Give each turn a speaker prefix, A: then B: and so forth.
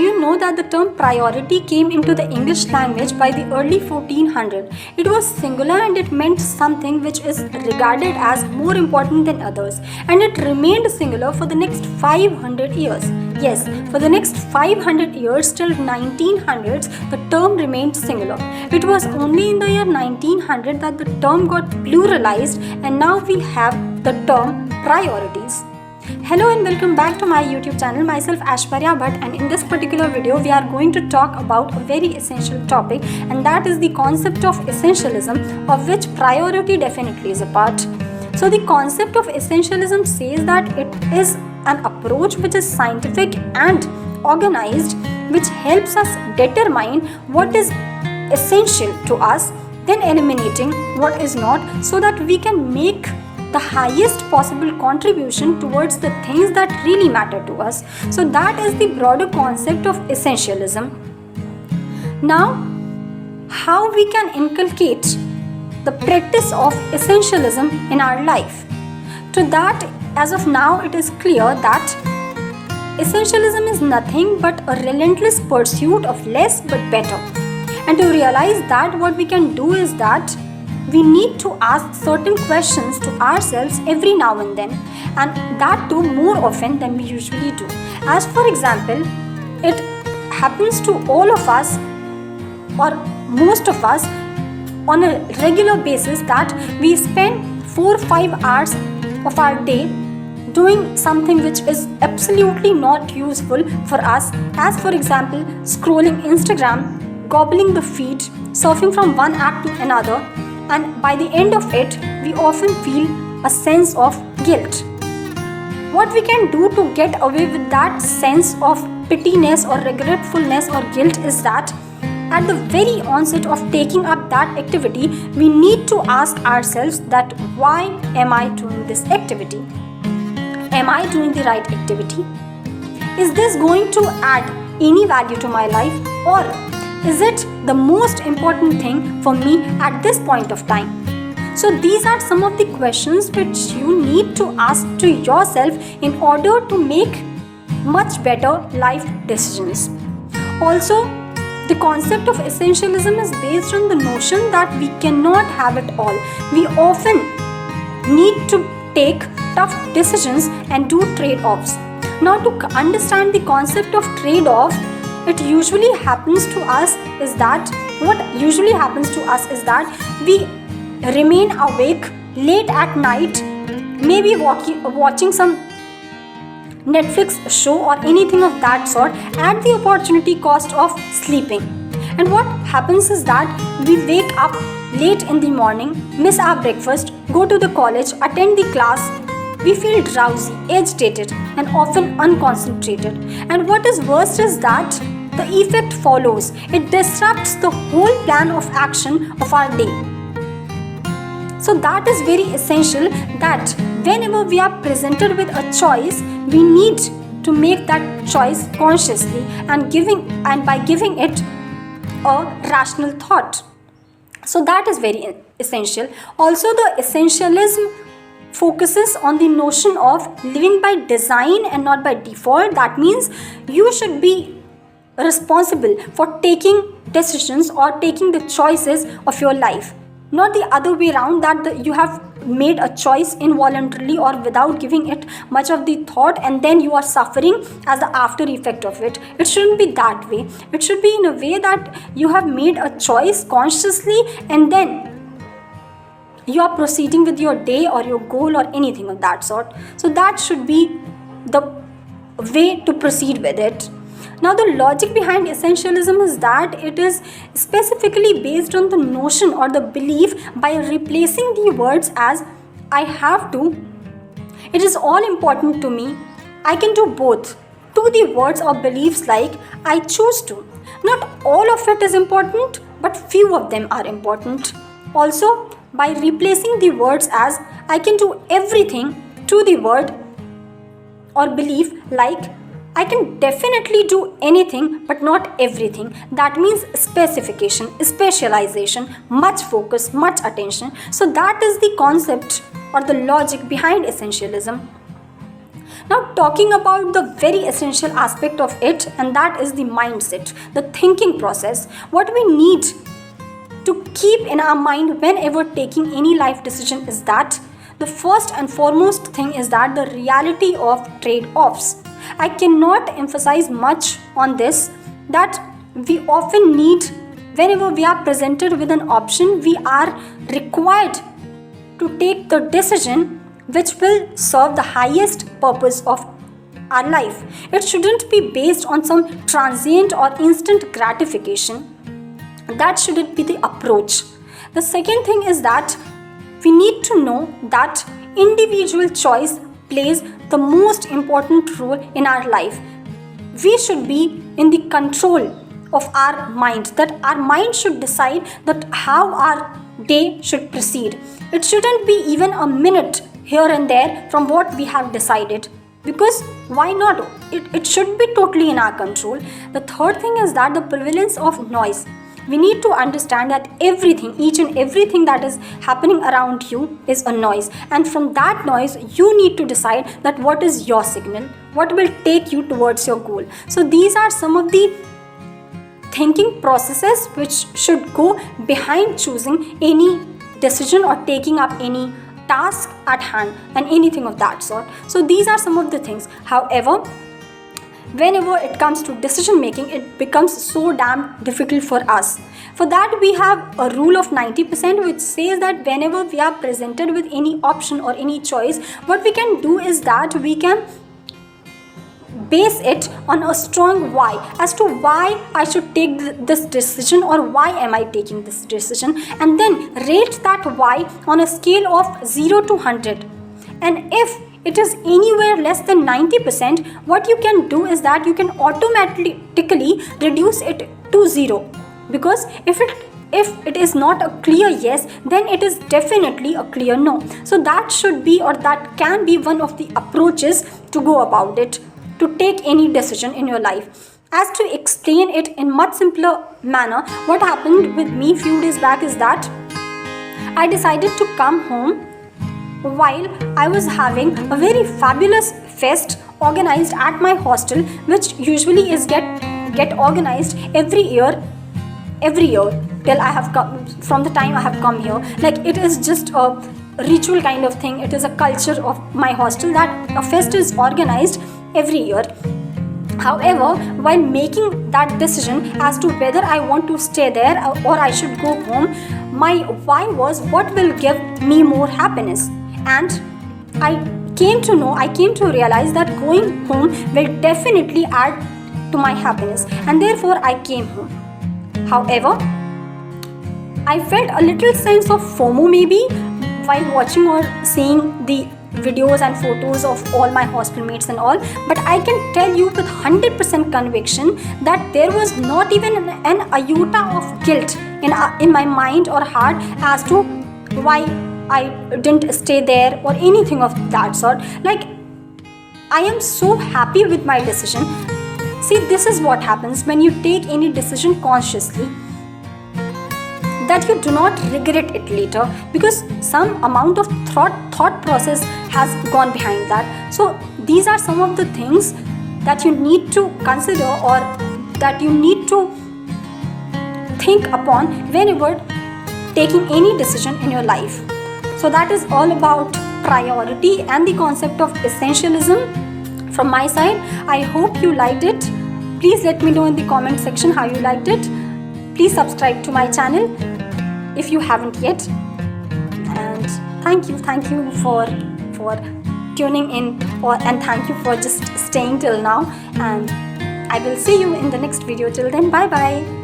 A: you know that the term priority came into the English language by the early 1400s? It was singular and it meant something which is regarded as more important than others, and it remained singular for the next 500 years. Yes, for the next 500 years till 1900s, the term remained singular. It was only in the year 1900 that the term got pluralized, and now we have the term priorities. Hello and welcome back to my YouTube channel. Myself Aishwarya Bhatt, and in this particular video we are going to talk about a very essential topic, and that is the concept of essentialism, of which priority definitely is a part. So the concept of essentialism says that it is an approach which is scientific and organized, which helps us determine what is essential to us, then eliminating what is not, so that we can make the highest possible contribution towards the things that really matter to us. So that is the broader concept of essentialism. Now, how we can inculcate the practice of essentialism in our life? To that, as of now, it is clear that essentialism is nothing but a relentless pursuit of less but better. And to realize that, what we can do is that we need to ask certain questions to ourselves every now and then, and that too more often than we usually do. As for example, it happens to all of us, or most of us, on a regular basis that we spend 4 or 5 hours of our day doing something which is absolutely not useful for us, as for example scrolling Instagram, gobbling the feed, surfing from one app to another, and by the end of it we often feel a sense of guilt. What we can do to get away with that sense of pittiness or regretfulness or guilt is that at the very onset of taking up that activity, we need to ask ourselves that why am I doing this activity? Am I doing the right activity? Is this going to add any value to my life, or is it the most important thing for me at this point of time? So these are some of the questions which you need to ask to yourself in order to make much better life decisions. Also, the concept of essentialism is based on the notion that we cannot have it all. We often need to take tough decisions and do trade-offs. Now, to understand the concept of trade-off, what usually happens to us is that we remain awake late at night, maybe watching some Netflix show or anything of that sort, at the opportunity cost of sleeping. And what happens is that we wake up late in the morning, miss our breakfast, go to the college, attend the class, we feel drowsy, agitated, and often unconcentrated. And what is worst is that the effect follows. It disrupts the whole plan of action of our day. So that is very essential, that whenever we are presented with a choice, we need to make that choice consciously and by giving it a rational thought. So that is very essential. Also, the essentialism focuses on the notion of living by design and not by default. That means you should be responsible for taking decisions or taking the choices of your life, not the other way around, that you have made a choice involuntarily or without giving it much of the thought, and then you are suffering as the after effect of it. It shouldn't be that way. It should be in a way that you have made a choice consciously, and then you are proceeding with your day or your goal or anything of that sort. So that should be the way to proceed with it. Now, the logic behind essentialism is that it is specifically based on the notion or the belief by replacing the words as I have to, it is all important to me, I can do both, to the words or beliefs like I choose to. Not all of it is important, but few of them are important. Also, by replacing the words as I can do everything to the word or belief like I can definitely do anything but not everything. That means specification, specialization, much focus, much attention. So that is the concept or the logic behind essentialism. Now, talking about the very essential aspect of it, and that is the mindset, the thinking process. What we need to keep in our mind whenever taking any life decision is that the first and foremost thing is that the reality of trade-offs. I cannot emphasize much on this, that we often need, whenever we are presented with an option, we are required to take the decision which will serve the highest purpose of our life. It shouldn't be based on some transient or instant gratification. That shouldn't be the approach. The second thing is that we need to know that individual choice plays the most important role in our life. We should be in the control of our mind, that our mind should decide that how our day should proceed. It shouldn't be even a minute here and there from what we have decided, because why not? It should be totally in our control. The third thing is that the prevalence of noise. We need to understand that everything, each and everything that is happening around you is a noise, and from that noise you need to decide that what is your signal, what will take you towards your goal. So these are some of the thinking processes which should go behind choosing any decision or taking up any task at hand and anything of that sort. So these are some of the things. However, whenever it comes to decision making, it becomes so damn difficult for us. For that, we have a rule of 90%, which says that whenever we are presented with any option or any choice, what we can do is that we can base it on a strong why, as to why I should take this decision or why am I taking this decision, and then rate that why on a scale of 0 to 100. And if it is anywhere less than 90%, what you can do is that you can automatically reduce it to 0, because if it is not a clear yes, then it is definitely a clear no. So that should be, or that can be, one of the approaches to go about it, to take any decision in your life. As to explain it in much simpler manner, what happened with me few days back is that I decided to come home while I was having a very fabulous fest organized at my hostel, which usually is get organized every year till I have come, from the time I have come here. Like, it is just a ritual kind of thing. It is a culture of my hostel that a fest is organized every year. However, while making that decision as to whether I want to stay there or I should go home, my why was what will give me more happiness. And I came to realize that going home will definitely add to my happiness, and therefore I came home. However, I felt a little sense of FOMO maybe while watching or seeing the videos and photos of all my hostel mates and all, but I can tell you with 100% conviction that there was not even an iota of guilt in my mind or heart as to why I didn't stay there or anything of that sort. Like, I am so happy with my decision. See, this is what happens when you take any decision consciously, that you do not regret it later, because some amount of thought process has gone behind that. So these are some of the things that you need to consider, or that you need to think upon whenever taking any decision in your life. So that is all about priority and the concept of essentialism from my side. I hope you liked it. Please let me know in the comment section how you liked it. Please subscribe to my channel if you haven't yet. And thank you for tuning in, and thank you for just staying till now. And I will see you in the next video. Till then, bye bye.